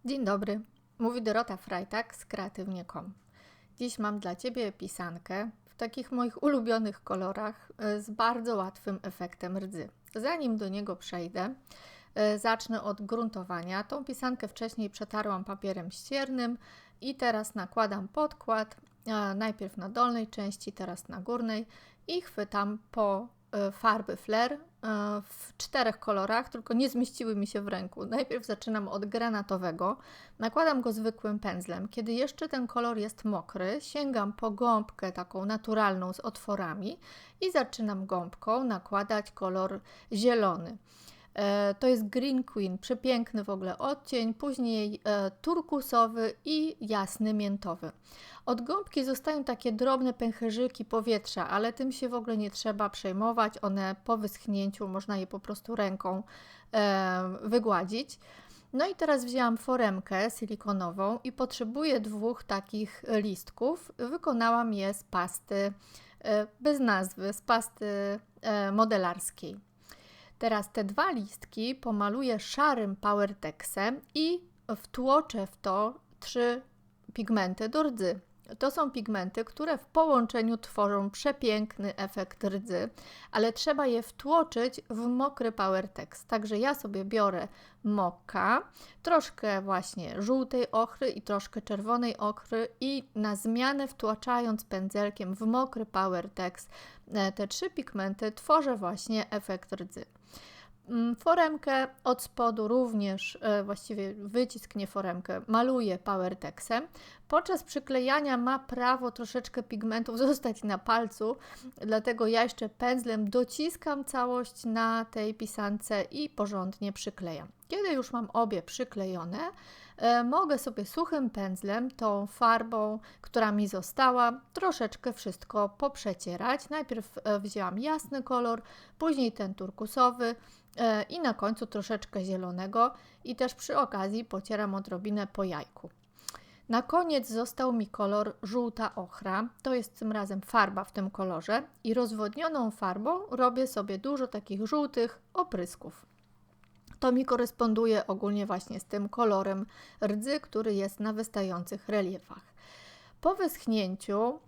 Dzień dobry, mówi Dorota Frajtak z Kreatywnie.com. Dziś mam dla Ciebie pisankę w takich moich ulubionych kolorach z bardzo łatwym efektem rdzy. Zanim do niego przejdę, zacznę od gruntowania. Tą pisankę wcześniej przetarłam papierem ściernym i teraz nakładam podkład, najpierw na dolnej części, teraz na górnej i chwytam po farby Flair w 4 kolorach, tylko nie zmieściły mi się w ręku. Najpierw zaczynam od granatowego, nakładam go zwykłym pędzlem. Kiedy jeszcze ten kolor jest mokry, sięgam po gąbkę taką naturalną z otworami i zaczynam gąbką nakładać kolor zielony. To jest Green Queen, przepiękny w ogóle odcień, później turkusowy i jasny miętowy. Od gąbki zostają takie drobne pęcherzyki powietrza, ale tym się w ogóle nie trzeba przejmować, one po wyschnięciu można je po prostu ręką wygładzić. No i teraz wzięłam foremkę silikonową i potrzebuję 2 takich listków. Wykonałam je z pasty bez nazwy, z pasty modelarskiej. Teraz te 2 listki pomaluję szarym Powertexem i wtłoczę w to 3 pigmenty do rdzy. To są pigmenty, które w połączeniu tworzą przepiękny efekt rdzy, ale trzeba je wtłoczyć w mokry Powertex. Także ja sobie biorę mokka, troszkę właśnie żółtej ochry i troszkę czerwonej ochry i na zmianę wtłaczając pędzelkiem w mokry Powertex te 3 pigmenty tworzę właśnie efekt rdzy. Foremkę od spodu również, właściwie wycisk, nie foremkę, maluję Powertexem. Podczas przyklejania ma prawo troszeczkę pigmentów zostać na palcu, dlatego ja jeszcze pędzlem dociskam całość na tej pisance i porządnie przyklejam. Kiedy już mam obie przyklejone, mogę sobie suchym pędzlem, tą farbą, która mi została, troszeczkę wszystko poprzecierać. Najpierw wzięłam jasny kolor, później ten turkusowy i na końcu troszeczkę zielonego i też przy okazji pocieram odrobinę po jajku. Na koniec został mi kolor żółta ochra, to jest tym razem farba w tym kolorze i rozwodnioną farbą robię sobie dużo takich żółtych oprysków. To mi koresponduje ogólnie właśnie z tym kolorem rdzy, który jest na wystających reliefach. Po wyschnięciu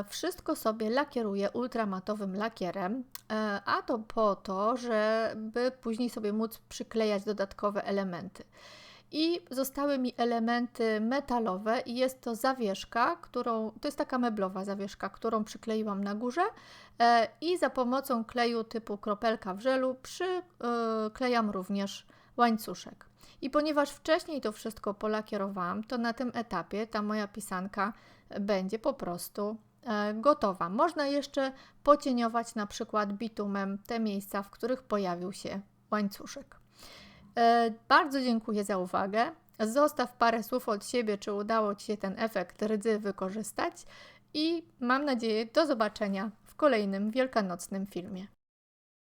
wszystko sobie lakieruję ultramatowym lakierem, a to po to, żeby później sobie móc przyklejać dodatkowe elementy. I zostały mi elementy metalowe i jest to zawieszka, to jest taka meblowa zawieszka, którą przykleiłam na górze i za pomocą kleju typu kropelka w żelu przyklejam również łańcuszek. I ponieważ wcześniej to wszystko polakierowałam, to na tym etapie ta moja pisanka będzie po prostu gotowa. Można jeszcze pocieniować na przykład bitumem te miejsca, w których pojawił się łańcuszek. Bardzo dziękuję za uwagę. Zostaw parę słów od siebie, czy udało Ci się ten efekt rdzy wykorzystać i mam nadzieję do zobaczenia w kolejnym wielkanocnym filmie.